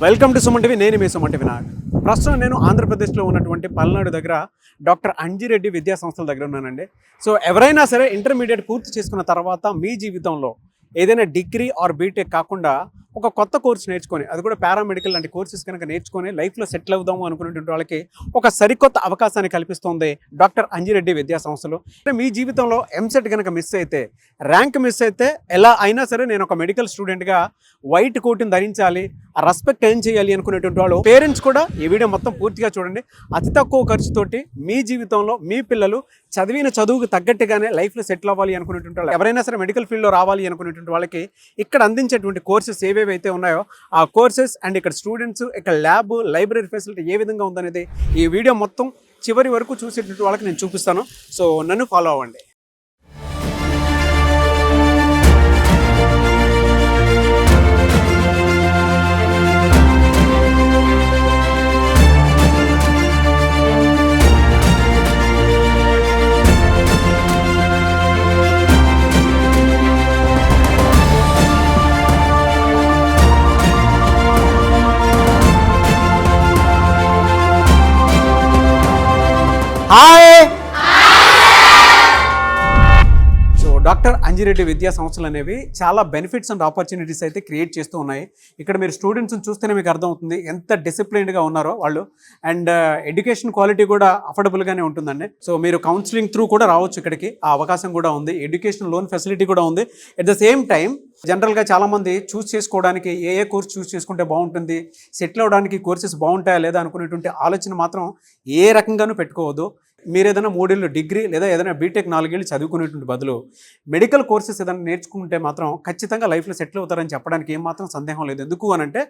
Welcome to Suman TV. నేను మీ Suman TV Nag. ప్రస్తుతం నేను ఆంధ్రప్రదేశ్లో ఉన్నటువంటి పల్నాడు దగ్గర డాక్టర్ అంజిరెడ్డి విద్యా సంస్థల దగ్గర ఉన్నానండి. సో ఎవరైనా సరే ఇంటర్మీడియట్ పూర్తి చేసుకున్న తర్వాత మీ జీవితంలో ఏదైనా డిగ్రీ ఆర్ బీటెక్ కాకుండా ఒక కొత్త కోర్స్ నేర్చుకొని, అది కూడా పారామెడికల్ లాంటి కోర్సెస్ కనుక నేర్చుకొని లైఫ్లో సెటిల్ అవుదాము అనుకునేటువంటి వాళ్ళకి ఒక సరికొత్త అవకాశాన్ని కల్పిస్తుంది డాక్టర్ అంజిరెడ్డి విద్యా సంస్థలు. మీ జీవితంలో ఎంసెట్ కనుక మిస్ అయితే, ర్యాంక్ మిస్ అయితే, ఎలా అయినా సరే నేను ఒక మెడికల్ స్టూడెంట్గా వైట్ కోట్ని ధరించాలి, ఆ రెస్పెక్ట్ ఏం చేయాలి అనుకునేటువంటి వాళ్ళు పేరెంట్స్ కూడా ఈ వీడియో మొత్తం పూర్తిగా చూడండి. అతి తక్కువ ఖర్చుతోటి మీ జీవితంలో మీ పిల్లలు చదివిన చదువుకు తగ్గట్టుగానే లైఫ్లో సెటిల్ అవ్వాలి అనుకునేటువంటి వాళ్ళు, ఎవరైనా సరే మెడికల్ ఫీల్డ్లో రావాలి అనుకునేటువంటి వాళ్ళకి ఇక్కడ అందించేటువంటి కోర్సెస్ ఏవేవైతే ఉన్నాయో ఆ కోర్సెస్ అండ్ ఇక్కడ స్టూడెంట్స్, ఇక్కడ ల్యాబ్, లైబ్రరీ ఫెసిలిటీ ఏ విధంగా ఉందనేది ఈ వీడియో మొత్తం చివరి వరకు చూసేటువంటి వాళ్ళకి నేను చూపిస్తాను. సో నన్ను ఫాలో అవ్వండి. హాయ్. సో డాక్టర్ అంజిరెడ్డి విద్యా సంస్థలు అనేవి చాలా బెనిఫిట్స్ అండ్ ఆపర్చునిటీస్ అయితే క్రియేట్ చేస్తూ ఉన్నాయి. ఇక్కడ మీరు స్టూడెంట్స్ని చూస్తేనే మీకు అర్థమవుతుంది ఎంత డిసిప్లైన్డ్గా ఉన్నారో వాళ్ళు. అండ్ ఎడ్యుకేషన్ క్వాలిటీ కూడా అఫోర్డబుల్గానే ఉంటుందండి. సో మీరు కౌన్సిలింగ్ త్రూ కూడా రావచ్చు ఇక్కడికి, ఆ అవకాశం కూడా ఉంది. ఎడ్యుకేషన్ లోన్ ఫెసిలిటీ కూడా ఉంది. ఎట్ ద సేమ్ టైం జనరల్గా చాలామంది చూస్ చేసుకోవడానికి ఏ కోర్స్ చూస్ చేసుకుంటే బాగుంటుంది, సెటిల్ అవ్వడానికి కోర్సెస్ బాగుంటాయా లేదా అనుకునేటువంటి ఆలోచన మాత్రం ఏ రకంగానూ పెట్టుకోవద్దు. మీరు ఏదైనా 3 ఏళ్ళు డిగ్రీ లేదా ఏదైనా బీటెక్ 4 ఏళ్ళు చదువుకునేటువంటి బదులు మెడికల్ కోర్సెస్ ఏదైనా నేర్చుకుంటే మాత్రం ఖచ్చితంగా లైఫ్లో సెటిల్ అవుతారని చెప్పడానికి ఏమాత్రం సందేహం లేదు. ఎందుకు అనంటే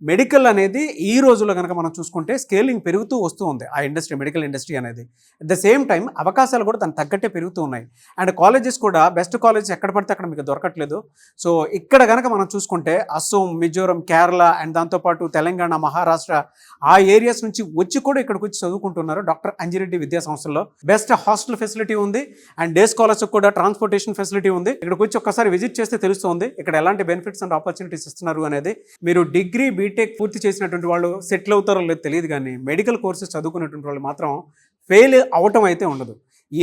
మెడికల్ అనేది ఈ రోజుల్లో కనుక మనం చూసుకుంటే స్కేలింగ్ పెరుగుతూ వస్తూ ఉంది ఆ ఇండస్ట్రీ, మెడికల్ ఇండస్ట్రీ అనేది. అట్ ద సేమ్ టైం అవకాశాలు కూడా దానికి తగ్గట్టే పెరుగుతూ ఉన్నాయి. అండ్ కాలేజెస్ కూడా బెస్ట్ కాలేజెస్ ఎక్కడ పడితే అక్కడ మీకు దొరకట్లేదు. సో ఇక్కడ కనుక మనం చూసుకుంటే అస్సోం, మిజోరం, కేరళ అండ్ దాంతోపాటు తెలంగాణ, మహారాష్ట్ర ఆ ఏరియాస్ నుంచి వచ్చి కూడా ఇక్కడికి వచ్చి చదువుకుంటున్నారు డాక్టర్ అంజిరెడ్డి విద్యా సంస్థల్లో. బెస్ట్ హాస్టల్ ఫెసిలిటీ ఉంది అండ్ డే స్కాలర్స్ కూడా ట్రాన్స్పోర్టేషన్ ఫెసిలిటీ ఉంది. ఇక్కడికి వచ్చి ఒక్కసారి విజిట్ చేస్తే తెలుస్తుంది ఇక్కడ ఎలాంటి బెనిఫిట్స్ అండ్ ఆపర్చునిటీస్ ఇస్తున్నారు అనేది. మీరు డిగ్రీ బీటెక్ పూర్తి చేసినటువంటి వాళ్ళు సెటిల్ అవుతారో లేదో తెలియదు, కానీ మెడికల్ కోర్సెస్ చదువుకున్నటువంటి వాళ్ళు మాత్రం ఫెయిల్ అవటం అయితే ఉండదు.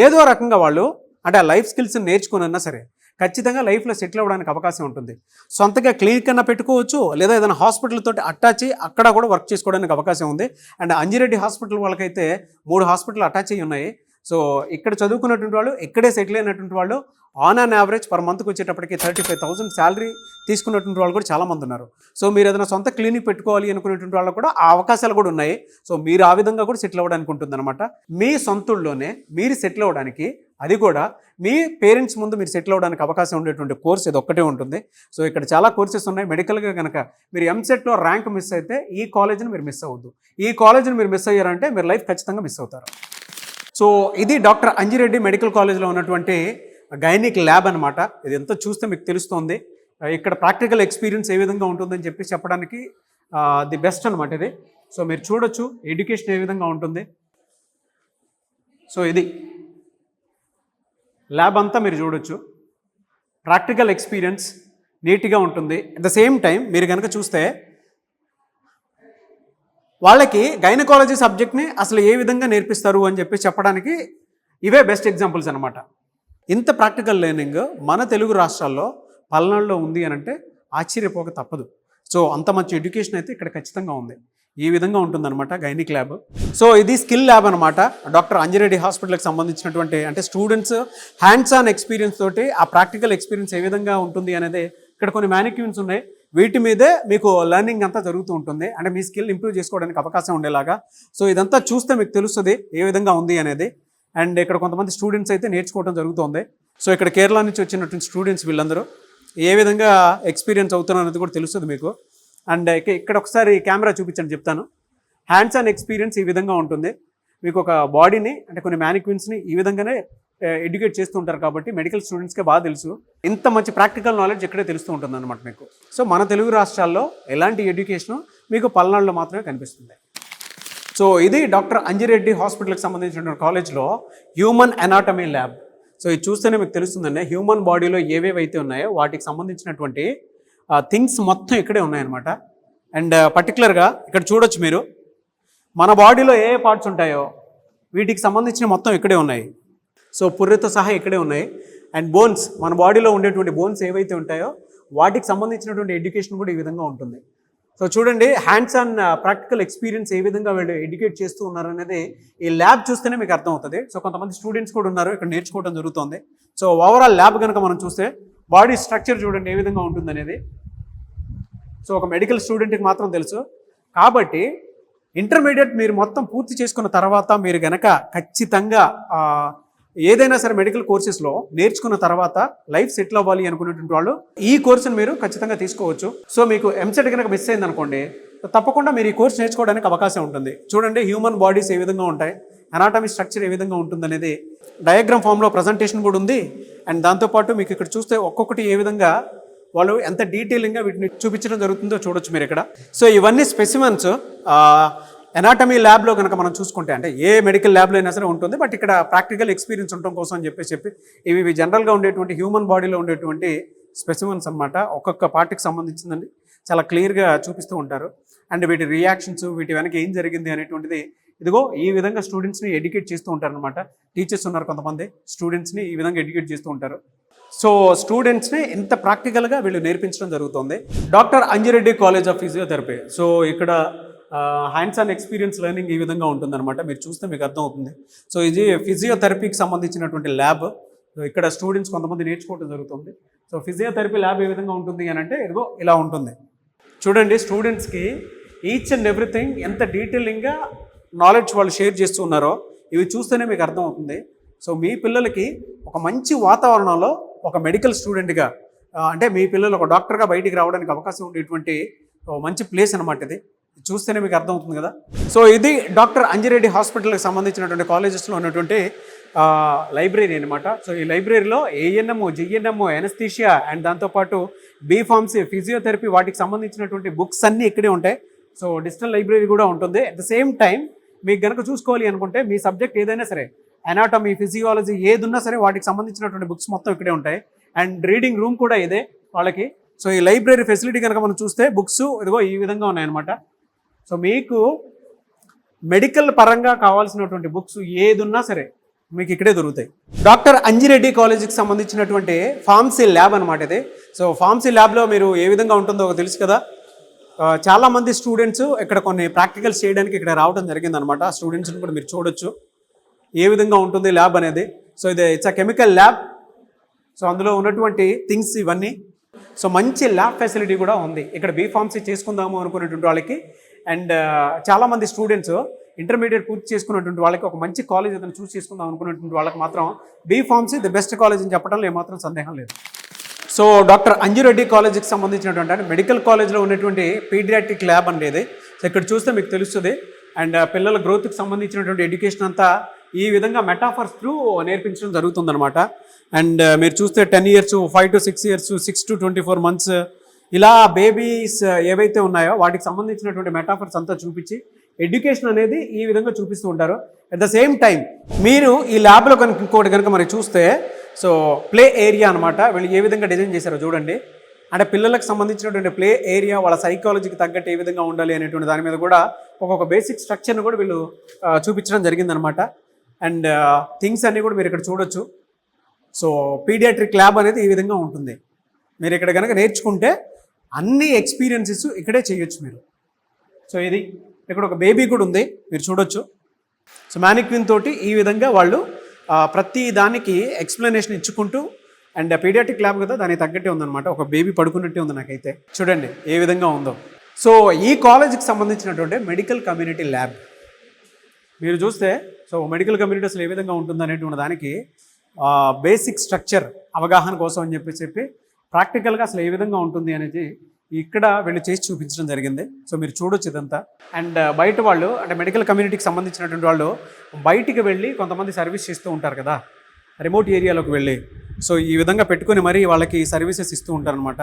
ఏదో రకంగా వాళ్ళు అంటే ఆ లైఫ్ స్కిల్స్ నేర్చుకున్నా సరే ఖచ్చితంగా లైఫ్లో సెటిల్ అవ్వడానికి అవకాశం ఉంటుంది. సొంతగా క్లినిక్ అన్నా పెట్టుకోవచ్చు, లేదా ఏదైనా హాస్పిటల్ తోటి అటాచ్ అయ్యి అక్కడ కూడా వర్క్ చేసుకోవడానికి అవకాశం ఉంది. అండ్ అంజిరెడ్డి హాస్పిటల్ వాళ్ళకైతే 3 హాస్పిటల్ అటాచ్ అయ్యి ఉన్నాయి. సో ఇక్కడ చదువుకున్నటువంటి వాళ్ళు, ఇక్కడే సెటిల్ అయినటువంటి వాళ్ళు ఆన్ అన్ యావరేజ్ పర్ మంత్కి వచ్చేటప్పటికి 35,000 శాలరీ తీసుకున్నటువంటి వాళ్ళు కూడా చాలామంది ఉన్నారు. సో మీరు ఏదైనా సొంత క్లినిక్ పెట్టుకోవాలి అనుకునేటువంటి వాళ్ళు కూడా ఆ అవకాశాలు కూడా ఉన్నాయి. సో మీరు ఆ విధంగా కూడా సెటిల్ అవ్వడానికి ఉంటుందన్నమాట. మీ సొంతూళ్ళలోనే మీరు సెటిల్ అవ్వడానికి, అది కూడా మీ పేరెంట్స్ ముందు మీరు సెటిల్ అవ్వడానికి అవకాశం ఉండేటువంటి కోర్స్ ఇది ఒక్కటే ఉంటుంది. సో ఇక్కడ చాలా కోర్సెస్ ఉన్నాయి. మెడికల్గా కనుక మీరు ఎంసెట్లో ర్యాంక్ మిస్ అయితే ఈ కాలేజ్ని మీరు మిస్ అవ్వద్దు. ఈ కాలేజ్ని మీరు మిస్ అయ్యారంటే మీరు లైఫ్ ఖచ్చితంగా మిస్ అవుతారు. సో ఇది డాక్టర్ అంజిరెడ్డి మెడికల్ కాలేజ్లో ఉన్నటువంటి గైనిక్ ల్యాబ్ అనమాట. ఇది ఎంత చూస్తే మీకు తెలుస్తుంది. ఇక్కడ ప్రాక్టికల్ ఎక్స్పీరియన్స్ ఏ విధంగా ఉంటుందని చెప్పడానికి ది బెస్ట్ అనమాట ఇది. సో మీరు చూడొచ్చు ఎడ్యుకేషన్ ఏ విధంగా ఉంటుంది. సో ఇది ల్యాబ్ అంతా మీరు చూడొచ్చు. ప్రాక్టికల్ ఎక్స్పీరియన్స్ నీట్గా ఉంటుంది. అట్ ద సేమ్ టైం మీరు కనుక చూస్తే వాళ్ళకి గైనకాలజీ సబ్జెక్ట్ని అసలు ఏ విధంగా నేర్పిస్తారు అని చెప్పడానికి ఇవే బెస్ట్ ఎగ్జాంపుల్స్ అనమాట. ఇంత ప్రాక్టికల్ లెర్నింగ్ మన తెలుగు రాష్ట్రాల్లో పల్నాడులో ఉంది అని అంటే ఆశ్చర్యపోక తప్పదు. సో అంత మంచి ఎడ్యుకేషన్ అయితే ఇక్కడ ఖచ్చితంగా ఉంది. ఈ విధంగా ఉంటుందన్నమాట గైనిక్ ల్యాబ్. సో ఇది స్కిల్ ల్యాబ్ అనమాట. డాక్టర్ అంజిరెడ్డి హాస్పిటల్కి సంబంధించినటువంటి అంటే స్టూడెంట్స్ హ్యాండ్స్ ఆన్ ఎక్స్పీరియన్స్ తోటి ఆ ప్రాక్టికల్ ఎక్స్పీరియన్స్ ఏ విధంగా ఉంటుంది అనేది ఇక్కడ కొన్ని మ్యానిక్యూన్స్ ఉన్నాయి. వీటి మీదే మీకు లెర్నింగ్ అంతా జరుగుతూ ఉంటుంది. అంటే మీ స్కిల్ ఇంప్రూవ్ చేసుకోవడానికి అవకాశం ఉండేలాగా. సో ఇదంతా చూస్తే మీకు తెలుస్తుంది ఏ విధంగా ఉంది అనేది. అండ్ ఇక్కడ కొంతమంది స్టూడెంట్స్ అయితే నేర్చుకోవడం జరుగుతుంది. సో ఇక్కడ కేరళ నుంచి వచ్చినటువంటి స్టూడెంట్స్ వీళ్ళందరూ ఏ విధంగా ఎక్స్పీరియన్స్ అవుతున్నారు అనేది కూడా తెలుస్తుంది మీకు. అండ్ ఇక్కడ ఒకసారి కెమెరా చూపించండి చెప్తాను. హ్యాండ్స్ ఆన్ ఎక్స్పీరియన్స్ ఈ విధంగా ఉంటుంది. మీకు ఒక బాడీని అంటే కొన్ని మ్యానిక్యూన్స్ని ఈ విధంగానే ఎడ్యుకేట్ చేస్తూ ఉంటారు కాబట్టి మెడికల్ స్టూడెంట్స్కే బాగా తెలుసు. ఇంత మంచి ప్రాక్టికల్ నాలెడ్జ్ ఇక్కడే తెలుస్తూ ఉంటుంది అనమాట మీకు. సో మన తెలుగు రాష్ట్రాల్లో ఎలాంటి ఎడ్యుకేషన్ మీకు పల్నాడులో మాత్రమే కనిపిస్తుంది. సో ఇది డాక్టర్ అంజిరెడ్డి హాస్పిటల్కి సంబంధించిన కాలేజ్లో హ్యూమన్ అనాటమీ ల్యాబ్. సో ఇది చూస్తేనే మీకు తెలుస్తుందండి హ్యూమన్ బాడీలో ఏవేవైతే ఉన్నాయో వాటికి సంబంధించినటువంటి థింగ్స్ మొత్తం ఇక్కడే ఉన్నాయన్నమాట. అండ్ పర్టికులర్గా ఇక్కడ చూడొచ్చు మీరు మన బాడీలో ఏ పార్ట్స్ ఉంటాయో వీటికి సంబంధించిన మొత్తం ఇక్కడే ఉన్నాయి. సో పుర్రెతో సహా ఇక్కడే ఉన్నాయి. అండ్ బోన్స్, మన బాడీలో ఉండేటువంటి బోన్స్ ఏవైతే ఉంటాయో వాటికి సంబంధించినటువంటి ఎడ్యుకేషన్ కూడా ఈ విధంగా ఉంటుంది. సో చూడండి, హ్యాండ్స్ ఆన్ ప్రాక్టికల్ ఎక్స్పీరియన్స్ ఏ విధంగా వీళ్ళు ఎడ్యుకేట్ చేస్తూ ఉన్నారు అనేది ఈ ల్యాబ్ చూస్తేనే మీకు అర్థమవుతుంది. సో కొంతమంది స్టూడెంట్స్ కూడా ఉన్నారు ఇక్కడ నేర్చుకోవడం జరుగుతుంది. సో ఓవరాల్ ల్యాబ్ కనుక మనం చూస్తే బాడీ స్ట్రక్చర్ చూడండి ఏ విధంగా ఉంటుంది అనేది. సో ఒక మెడికల్ స్టూడెంట్కి మాత్రం తెలుసు. కాబట్టి ఇంటర్మీడియట్ మీరు మొత్తం పూర్తి చేసుకున్న తర్వాత మీరు గనక ఖచ్చితంగా ఏదైనా సరే మెడికల్ కోర్సెస్లో నేర్చుకున్న తర్వాత లైఫ్ సెటిల్ అవ్వాలి అనుకునేటువంటి వాళ్ళు ఈ కోర్సును మీరు ఖచ్చితంగా తీసుకోవచ్చు. సో మీకు ఎంసెట్ కనుక మిస్ అయింది అనుకోండి, తప్పకుండా మీరు ఈ కోర్స్ నేర్చుకోవడానికి అవకాశం ఉంటుంది. చూడండి హ్యూమన్ బాడీస్ ఏ విధంగా ఉంటాయి, అనాటమీ స్ట్రక్చర్ ఏ విధంగా ఉంటుంది అనేది డయాగ్రామ్ ఫామ్లో ప్రజెంటేషన్ కూడా ఉంది. అండ్ దాంతోపాటు మీకు ఇక్కడ చూస్తే ఒక్కొక్కటి ఏ విధంగా వాళ్ళు ఎంత డీటెయిలింగ్గా వీటిని చూపించడం జరుగుతుందో చూడొచ్చు మీరు ఇక్కడ. సో ఇవన్నీ స్పెసిమెన్స్ ఎనాటమీ ల్యాబ్లో కనుక మనం చూసుకుంటే, అంటే ఏ మెడికల్ ల్యాబ్లో అయినా సరే ఉంటుంది, బట్ ఇక్కడ ప్రాక్టికల్ ఎక్స్పీరియన్స్ ఉండటం కోసం అని చెప్పి ఇవి జనరల్గా ఉండేటువంటి హ్యూమన్ బాడీలో ఉండేటువంటి స్పెసిమెన్స్ అనమాట. ఒక్కొక్క పార్ట్కి సంబంధించిందండి చాలా క్లియర్గా చూపిస్తూ ఉంటారు. అండ్ వీటి రియాక్షన్స్, వీటి వెనక ఏం జరిగింది అనేటువంటిది ఇదిగో ఈ విధంగా స్టూడెంట్స్ని ఎడ్యుకేట్ చేస్తూ ఉంటారు అనమాట. టీచర్స్ ఉన్నారు కొంతమంది, స్టూడెంట్స్ని ఈ విధంగా ఎడ్యుకేట్ చేస్తూ ఉంటారు. సో స్టూడెంట్స్ని ఎంత ప్రాక్టికల్గా వీళ్ళు నేర్పించడం జరుగుతుంది. Doctor Anji Reddy college of physiotherapy. So ఇక్కడ హ్యాండ్స్ ఆన్ ఎక్స్పీరియన్స్ లెర్నింగ్ ఈ విధంగా ఉంటుందన్నమాట. మీరు చూస్తే మీకు అర్థమవుతుంది. సో ఇది ఫిజియోథెరపీకి సంబంధించినటువంటి ల్యాబ్. ఇక్కడ స్టూడెంట్స్ కొంతమంది నేర్చుకోవడం జరుగుతుంది. సో ఫిజియోథెరపీ ల్యాబ్ ఏ విధంగా ఉంటుంది అని అంటే ఇదిగో ఇలా ఉంటుంది. చూడండి స్టూడెంట్స్కి ఈచ్ అండ్ ఎవ్రీథింగ్ ఎంత డీటెయిలింగ్గా నాలెడ్జ్ వాళ్ళు షేర్ చేస్తూ ఉన్నారో ఇవి చూస్తేనే మీకు అర్థమవుతుంది. సో మీ పిల్లలకి ఒక మంచి వాతావరణంలో ఒక మెడికల్ స్టూడెంట్గా, అంటే మీ పిల్లలు ఒక డాక్టర్గా బయటికి రావడానికి అవకాశం ఉండేటువంటి మంచి ప్లేస్ అనమాట ఇది. చూస్తేనే మీకు అర్థమవుతుంది కదా. సో ఇది డాక్టర్ అంజిరెడ్డి హాస్పిటల్కి సంబంధించినటువంటి కాలేజెస్లో ఉన్నటువంటి లైబ్రరీ అనమాట. సో ఈ లైబ్రరీలో ఏఎన్ఎం, జిఎన్ఎం, ఎనస్థీషియా అండ్ దాంతోపాటు బీఫార్మసీ, ఫిజియోథెరపీ వాటికి సంబంధించినటువంటి బుక్స్ అన్నీ ఇక్కడే ఉంటాయి. సో డిజిటల్ లైబ్రరీ కూడా ఉంటుంది. అట్ ద సేమ్ టైం మీకు కనుక చూసుకోవాలి అనుకుంటే మీ సబ్జెక్ట్ ఏదైనా సరే, అనాటమీ, ఫిజియాలజీ ఏది ఉన్నా సరే వాటికి సంబంధించినటువంటి బుక్స్ మొత్తం ఇక్కడే ఉంటాయి. అండ్ రీడింగ్ రూమ్ కూడా ఇదే వాళ్ళకి. సో ఈ లైబ్రరీ ఫెసిలిటీ కనుక మనం చూస్తే బుక్స్ ఇదిగో ఈ విధంగా ఉన్నాయన్నమాట. సో మీకు మెడికల్ పరంగా కావాల్సినటువంటి బుక్స్ ఏది ఉన్నా సరే మీకు ఇక్కడే దొరుకుతాయి. డాక్టర్ అంజిరెడ్డి కాలేజీకి సంబంధించినటువంటి ఫార్మసీ ల్యాబ్ అనమాట ఇది. సో ఫార్మసీ ల్యాబ్లో మీరు ఏ విధంగా ఉంటుందో తెలుసు కదా. చాలామంది స్టూడెంట్స్ ఇక్కడ కొన్ని ప్రాక్టికల్స్ చేయడానికి ఇక్కడ రావడం జరిగిందనమాట. స్టూడెంట్స్ని కూడా మీరు చూడొచ్చు ఏ విధంగా ఉంటుంది ల్యాబ్ అనేది. సో ఇది it's a chemical lab. So అందులో ఉన్నటువంటి థింగ్స్ ఇవన్నీ. సో మంచి ల్యాబ్ ఫెసిలిటీ కూడా ఉంది ఇక్కడ. బీఫార్మసీ చేసుకుందాము అనుకునేటువంటి వాళ్ళకి అండ్ చాలామంది స్టూడెంట్స్ ఇంటర్మీడియట్ పూర్తి చేసుకున్నటువంటి వాళ్ళకి ఒక మంచి కాలేజ్ ఏదైనా చూస్ చేసుకుందాం అనుకునేటువంటి వాళ్ళకి మాత్రం బీఫార్మసీ ది బెస్ట్ కాలేజ్ అని చెప్పడంలో ఏమాత్రం సందేహం లేదు. సో డాక్టర్ అంజిరెడ్డి కాలేజీకి సంబంధించినటువంటి అంటే మెడికల్ కాలేజ్లో ఉన్నటువంటి పీడియాట్రిక్ ల్యాబ్ అనేది. సో ఇక్కడ చూస్తే మీకు తెలుస్తుంది. అండ్ పిల్లల గ్రోత్కి సంబంధించినటువంటి ఎడ్యుకేషన్ అంతా ఈ విధంగా మెటాఫర్స్ త్రూ నేర్పించడం జరుగుతుందన్నమాట. అండ్ మీరు చూస్తే 10 years, 5 to 6 years, 6 to 24 months ఇలా బేబీస్ ఏవైతే ఉన్నాయో వాటికి సంబంధించినటువంటి మెటాఫర్స్ అంతా చూపించి ఎడ్యుకేషన్ అనేది ఈ విధంగా చూపిస్తూ ఉంటారు. అట్ ద సేమ్ టైం మీరు ఈ ల్యాబ్లో కనుక ఇంకోటి కనుక మరి చూస్తే సో ప్లే ఏరియా అనమాట. వీళ్ళు ఏ విధంగా డిజైన్ చేశారో చూడండి. అంటే పిల్లలకు సంబంధించినటువంటి ప్లే ఏరియా వాళ్ళ సైకాలజీకి తగ్గట్టు ఏ విధంగా ఉండాలి అనేటువంటి దాని మీద కూడా ఒక్కొక్క బేసిక్ స్ట్రక్చర్ని కూడా వీళ్ళు చూపించడం జరిగిందనమాట. అండ్ థింగ్స్ అన్నీ కూడా మీరు ఇక్కడ చూడొచ్చు. సో పీడియాట్రిక్ ల్యాబ్ అనేది ఈ విధంగా ఉంటుంది. మీరు ఇక్కడ కనుక నేర్చుకుంటే అన్ని ఎక్స్పీరియన్సెస్ ఇక్కడే చేయొచ్చు మీరు. సో ఇది ఇక్కడ ఒక బేబీ కూడా ఉంది మీరు చూడొచ్చు. సో మ్యానిక్విన్ తోటి ఈ విధంగా వాళ్ళు ప్రతి దానికి ఎక్స్ప్లెనేషన్ ఇచ్చుకుంటూ అండ్ పీడియాట్రిక్ ల్యాబ్ కదా దానికి తగ్గట్టే ఉందన్నమాట. ఒక బేబీ పడుకున్నట్టే ఉంది నాకైతే. చూడండి ఏ విధంగా ఉందో. సో ఈ కాలేజీకి సంబంధించినటువంటి మెడికల్ కమ్యూనిటీ ల్యాబ్ మీరు చూస్తే సో మెడికల్ కమ్యూనిటీ అసలు ఏ విధంగా ఉంటుంది అనేటువంటి దానికి బేసిక్ స్ట్రక్చర్ అవగాహన కోసం అని చెప్పి ప్రాక్టికల్గా అసలు ఏ విధంగా ఉంటుంది అనేది ఇక్కడ వీళ్ళు చేసి చూపించడం జరిగింది. సో మీరు చూడొచ్చు ఇదంతా. అండ్ బయట వాళ్ళు అంటే మెడికల్ కమ్యూనిటీకి సంబంధించినటువంటి వాళ్ళు బయటికి వెళ్ళి కొంతమంది సర్వీస్ చేస్తూ ఉంటారు కదా, రిమోట్ ఏరియాలోకి వెళ్ళి. సో ఈ విధంగా పెట్టుకొని మరీ వాళ్ళకి సర్వీసెస్ ఇస్తూ ఉంటారనమాట.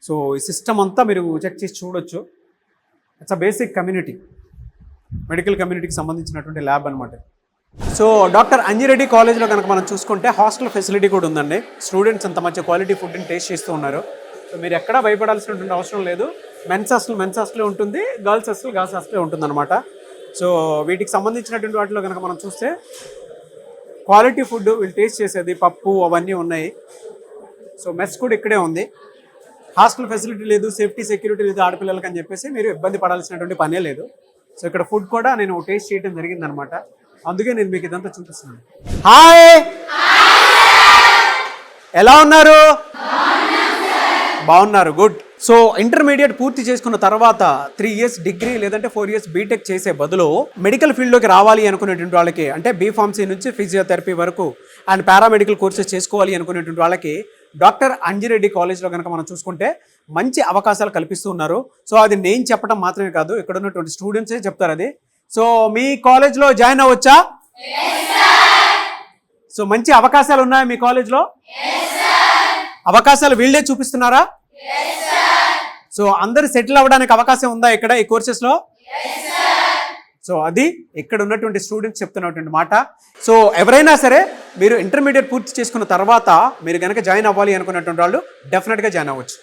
సో ఈ సిస్టమ్ అంతా మీరు చెక్ చేసి చూడొచ్చు. It's a basic community, medical కమ్యూనిటీకి సంబంధించినటువంటి ల్యాబ్ అనమాట. సో డాక్టర్ అంజిరెడ్డి కాలేజ్లో కనుక మనం చూసుకుంటే హాస్టల్ ఫెసిలిటీ కూడా ఉందండి. స్టూడెంట్స్ అంత మంచి క్వాలిటీ ఫుడ్ని టేస్ట్ చేస్తూ ఉన్నారు. సో మీరు ఎక్కడా భయపడాల్సినటువంటి అవసరం లేదు. మెన్స్ హాస్టలే ఉంటుంది, గర్ల్స్ హాస్టలే ఉంటుంది అనమాట. సో వీటికి సంబంధించినటువంటి వాటిలో కనుక మనం చూస్తే క్వాలిటీ ఫుడ్ వీళ్ళు టేస్ట్ చేసేది, పప్పు అవన్నీ ఉన్నాయి. సో మెస్ కూడా ఇక్కడే ఉంది. హాస్టల్ ఫెసిలిటీ లేదు, సేఫ్టీ సెక్యూరిటీ లేదు ఆడపిల్లలకి అని చెప్పేసి మీరు ఇబ్బంది పడాల్సినటువంటి పనే లేదు. సో ఇక్కడ ఫుడ్ కూడా నేను టేస్ట్ చేయడం జరిగిందనమాట. అందుకే నేను మీకు ఇదంతా చూపిస్తున్నాను. హాయ్, ఎలా ఉన్నారు? బాగున్నారు, గుడ్. సో ఇంటర్మీడియట్ పూర్తి చేసుకున్న తర్వాత 3 years డిగ్రీ లేదంటే 4 years బీటెక్ చేసే బదులు మెడికల్ ఫీల్డ్లోకి రావాలి అనుకునేటువంటి వాళ్ళకి, అంటే బీఫార్మసీ నుంచి ఫిజియోథెరపీ వరకు అండ్ పారామెడికల్ కోర్సెస్ చేసుకోవాలి అనుకునేటువంటి వాళ్ళకి డాక్టర్ అంజిరెడ్డి కాలేజ్లో కనుక మనం చూసుకుంటే మంచి అవకాశాలు కల్పిస్తూ ఉన్నారు. సో అది నేను చెప్పడం మాత్రమే కాదు, ఇక్కడ ఉన్నటువంటి స్టూడెంట్సే చెప్తారు అది. సో మీ కాలేజ్లో జాయిన్ అవ్వచ్చా? సో మంచి అవకాశాలు ఉన్నాయా మీ కాలేజ్లో? అవకాశాలు వీళ్ళే చూపిస్తున్నారా? సో అందరు సెటిల్ అవ్వడానికి అవకాశం ఉందా ఇక్కడ ఈ కోర్సెస్లో? సో అది ఇక్కడ ఉన్నటువంటి స్టూడెంట్స్ చెప్తున్నటువంటి మాట. సో ఎవరైనా సరే మీరు ఇంటర్మీడియట్ పూర్తి చేసుకున్న తర్వాత మీరు కనుక జాయిన్ అవ్వాలి అనుకున్నటువంటి వాళ్ళు డెఫినెట్గా జాయిన్ అవ్వచ్చు.